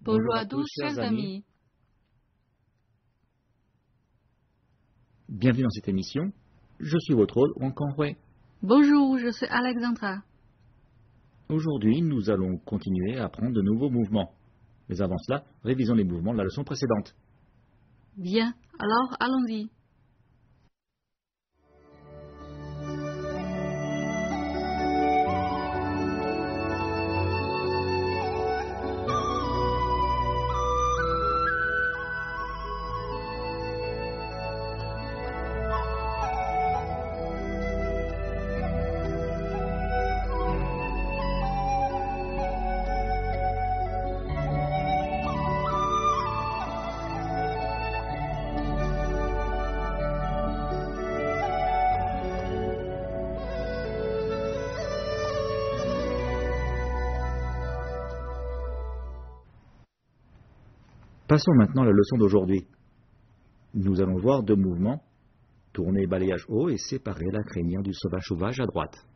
Bonjour à tous, chers amis. Bienvenue dans cette émission. Je suis votre hôte, Wang Kanghui. Bonjour, je suis Alexandra. Aujourd'hui, nous allons continuer à apprendre de nouveaux mouvements. Mais avant cela, révisons les mouvements de la leçon précédente. Bien, alors allons-y. Passons maintenant à la leçon d'aujourd'hui. Nous allons voir deux mouvements, tourner balayage haut et séparer la crinière du sauvage à droite.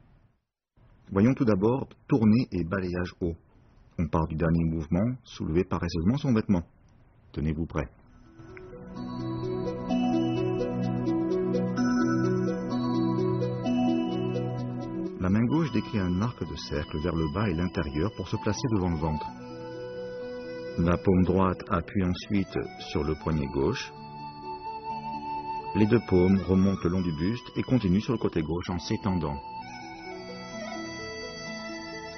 Voyons tout d'abord tourner et balayage haut. On part du dernier mouvement, soulever paresseusement son vêtement. Tenez-vous prêt. La main gauche décrit un arc de cercle vers le bas et l'intérieur pour se placer devant le ventre. La paume droite appuie ensuite sur le poignet gauche. Les deux paumes remontent le long du buste et continuent sur le côté gauche en s'étendant.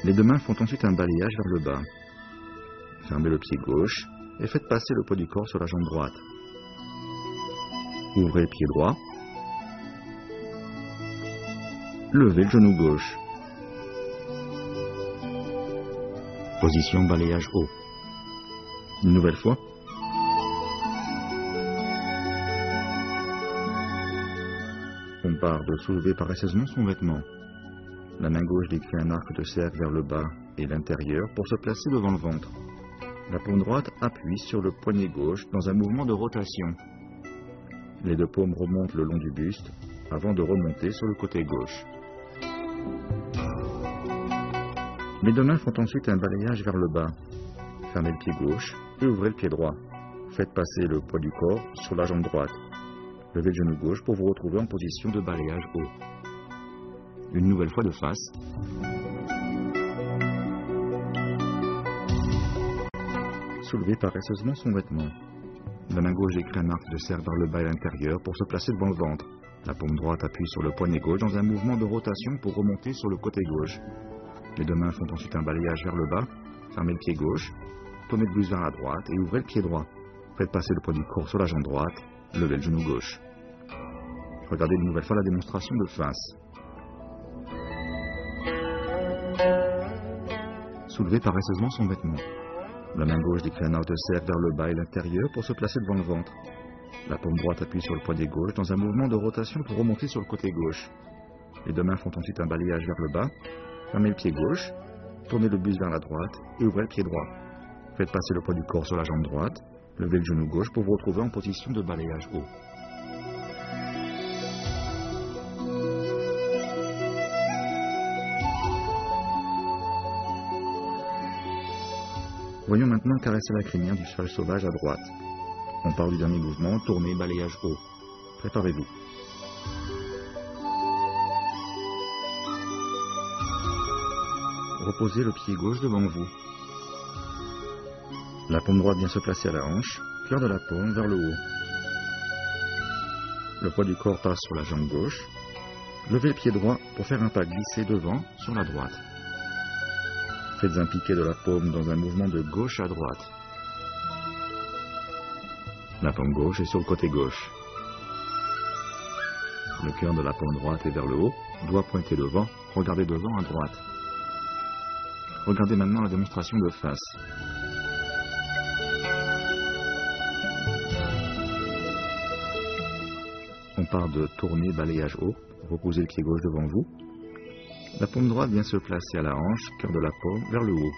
Les deux mains font ensuite un balayage vers le bas. Fermez le pied gauche et faites passer le poids du corps sur la jambe droite. Ouvrez le pied droit. Levez le genou gauche. Position balayage haut. Une nouvelle fois. On part de soulever paresseusement son vêtement. La main gauche décrit un arc de cercle vers le bas et l'intérieur pour se placer devant le ventre. La paume droite appuie sur le poignet gauche dans un mouvement de rotation. Les deux paumes remontent le long du buste avant de remonter sur le côté gauche. Les deux mains font ensuite un balayage vers le bas. Fermez le pied gauche et ouvrez le pied droit. Faites passer le poids du corps sur la jambe droite. Levez le genou gauche pour vous retrouver en position de balayage haut. Une nouvelle fois de face. Soulevez paresseusement son vêtement. La main gauche décrit un arc de cercle vers le bas et l'intérieur pour se placer devant le ventre. La paume droite appuie sur le poignet gauche dans un mouvement de rotation pour remonter sur le côté gauche. Les deux mains font ensuite un balayage vers le bas. Fermez le pied gauche. Tournez le buste vers la droite et ouvrez le pied droit. Faites passer le poids du corps sur la jambe droite. Levez le genou gauche. Regardez une nouvelle fois la démonstration de face. Soulevez paresseusement son vêtement. La main gauche décrit un arc de cercle vers le bas et l'intérieur pour se placer devant le ventre. La paume droite appuie sur le poignet gauche dans un mouvement de rotation pour remonter sur le côté gauche. Les deux mains font ensuite un balayage vers le bas. Fermez le pied gauche. Tournez le buste vers la droite et ouvrez le pied droit. Faites passer le poids du corps sur la jambe droite. Levez le genou gauche pour vous retrouver en position de balayage haut. Voyons maintenant caresser la crinière du cheval sauvage à droite. On part du dernier mouvement, tourner, balayage haut. Préparez-vous. Reposez le pied gauche devant vous. La paume droite vient se placer à la hanche, cœur de la paume vers le haut. Le poids du corps passe sur la jambe gauche. Levez le pied droit pour faire un pas glissé devant sur la droite. Faites un piqué de la paume dans un mouvement de gauche à droite. La paume gauche est sur le côté gauche. Le cœur de la paume droite est vers le haut, doigt pointé devant, regardez devant à droite. Regardez maintenant la démonstration de face. On part de tourner, balayage haut, reposez le pied gauche devant vous. La paume droite vient se placer à la hanche, cœur de la paume vers le haut.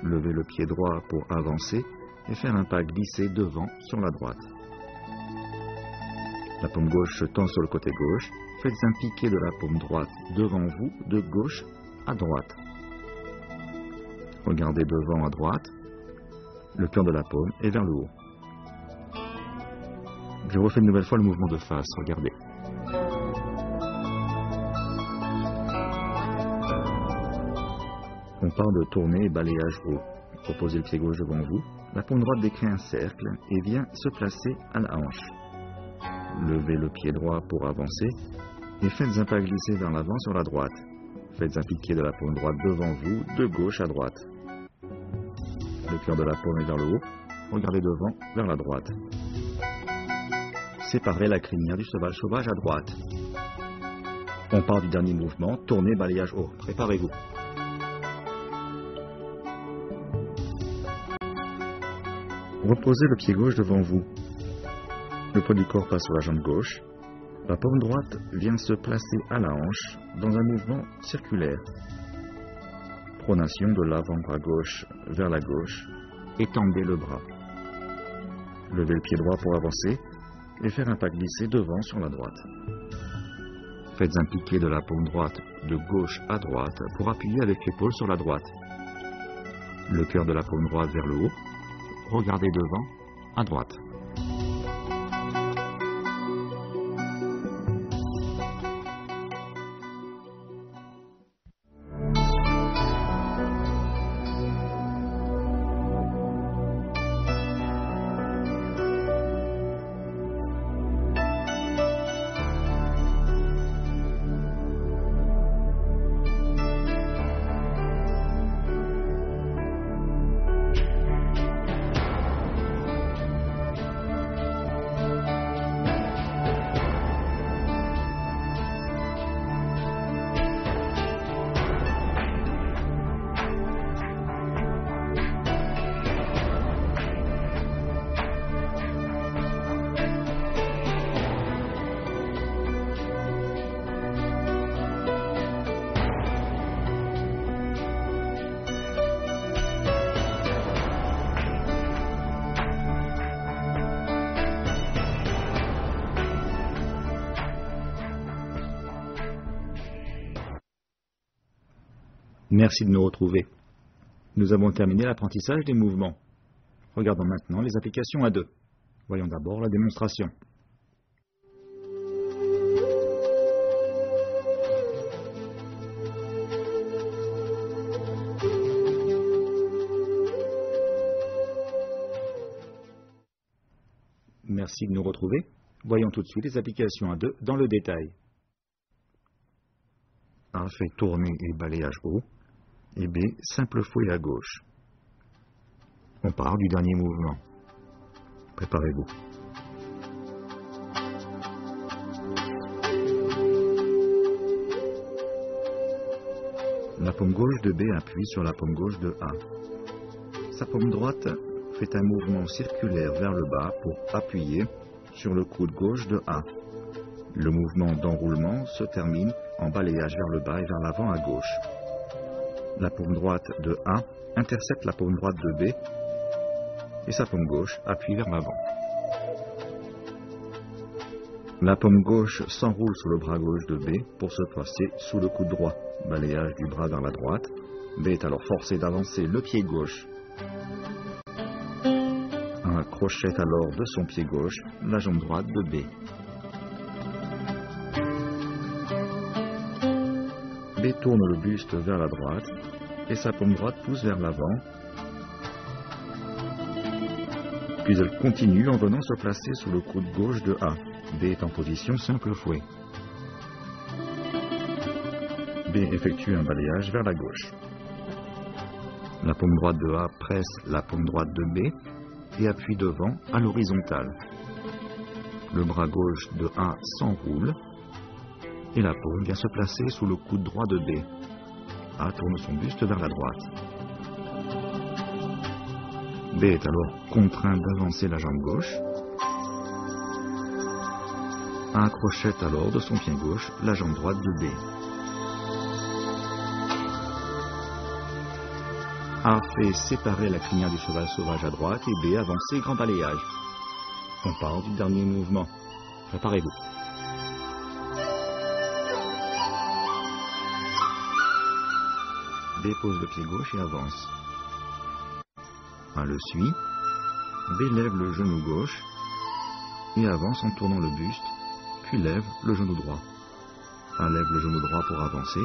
Levez le pied droit pour avancer et faire un pas glissé devant sur la droite. La paume gauche se tend sur le côté gauche. Faites un piqué de la paume droite devant vous, de gauche à droite. Regardez devant à droite. Le cœur de la paume est vers le haut. Je refais une nouvelle fois le mouvement de face, regardez. On part de tournée et balayage haut. Proposez le pied gauche devant vous. La paume droite décrit un cercle et vient se placer à la hanche. Levez le pied droit pour avancer et faites un pas glissé vers l'avant sur la droite. Faites un piqué de la paume droite devant vous, de gauche à droite. Le cœur de la paume est vers le haut. Regardez devant, vers la droite. Séparez la crinière du cheval sauvage à droite. On part du dernier mouvement, tournez, balayage haut. Préparez-vous. Reposez le pied gauche devant vous. Le poids du corps passe sur la jambe gauche. La paume droite vient se placer à la hanche dans un mouvement circulaire. Pronation de l'avant-bras gauche vers la gauche. Étendez le bras. Levez le pied droit pour avancer et faire un pas glissé devant sur la droite. Faites un piqué de la paume droite de gauche à droite pour appuyer avec l'épaule sur la droite. Le cœur de la paume droite vers le haut. Regardez devant, à droite. Merci de nous retrouver. Nous avons terminé l'apprentissage des mouvements. Regardons maintenant les applications à deux. Voyons d'abord la démonstration. Merci de nous retrouver. Voyons tout de suite les applications à deux dans le détail. A fait tourner et balayage haut. Et B, simple fouet à gauche. On part du dernier mouvement. Préparez-vous. La paume gauche de B appuie sur la paume gauche de A. Sa paume droite fait un mouvement circulaire vers le bas pour appuyer sur le coude gauche de A. Le mouvement d'enroulement se termine en balayage vers le bas et vers l'avant à gauche. La paume droite de A intercepte la paume droite de B et sa paume gauche appuie vers l'avant. La paume gauche s'enroule sous le bras gauche de B pour se placer sous le coude droit. Balayage du bras vers la droite. B est alors forcé d'avancer le pied gauche. A crochette alors de son pied gauche la jambe droite de B. B tourne le buste vers la droite et sa paume droite pousse vers l'avant. Puis elle continue en venant se placer sous le coude gauche de A. B est en position simple fouet. B effectue un balayage vers la gauche. La paume droite de A presse la paume droite de B et appuie devant à l'horizontale. Le bras gauche de A s'enroule et la paume vient se placer sous le coude droit de B. A tourne son buste vers la droite. B est alors contraint d'avancer la jambe gauche. A crochette alors de son pied gauche la jambe droite de B. A fait séparer la crinière du cheval sauvage à droite et B avancer grand balayage. On part du dernier mouvement. Préparez-vous. B pose le pied gauche et avance. A le suit. B lève le genou gauche et avance en tournant le buste, puis lève le genou droit. A lève le genou droit pour avancer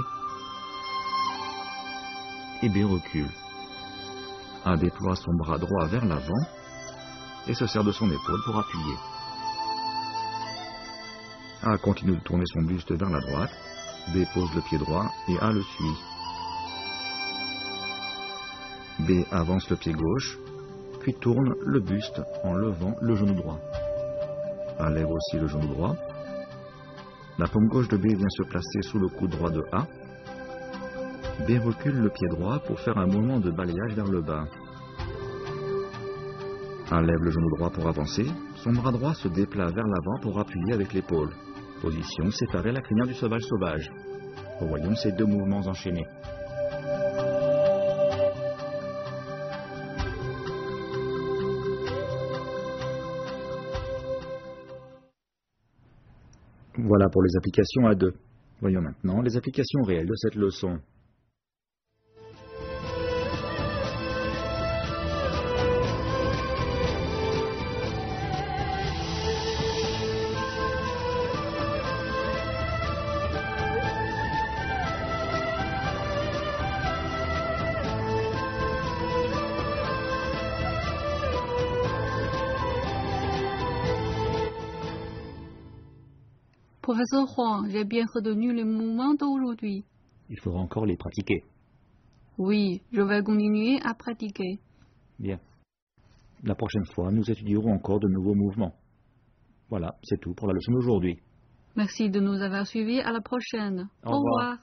et B recule. A déploie son bras droit vers l'avant et se sert de son épaule pour appuyer. A continue de tourner son buste vers la droite, B pose le pied droit et A le suit. B avance le pied gauche, puis tourne le buste en levant le genou droit. A lève aussi le genou droit. La paume gauche de B vient se placer sous le coude droit de A. B recule le pied droit pour faire un mouvement de balayage vers le bas. A lève le genou droit pour avancer. Son bras droit se déploie vers l'avant pour appuyer avec l'épaule. Position séparée la crinière du sauvage. Revoyons ces deux mouvements enchaînés. Voilà pour les applications à deux. Voyons maintenant les applications réelles de cette leçon. Professeur Huang, j'ai bien retenu les mouvements d'aujourd'hui. Il faudra encore les pratiquer. Oui, je vais continuer à pratiquer. Bien. La prochaine fois, nous étudierons encore de nouveaux mouvements. Voilà, c'est tout pour la leçon d'aujourd'hui. Merci de nous avoir suivis. À la prochaine. Au revoir.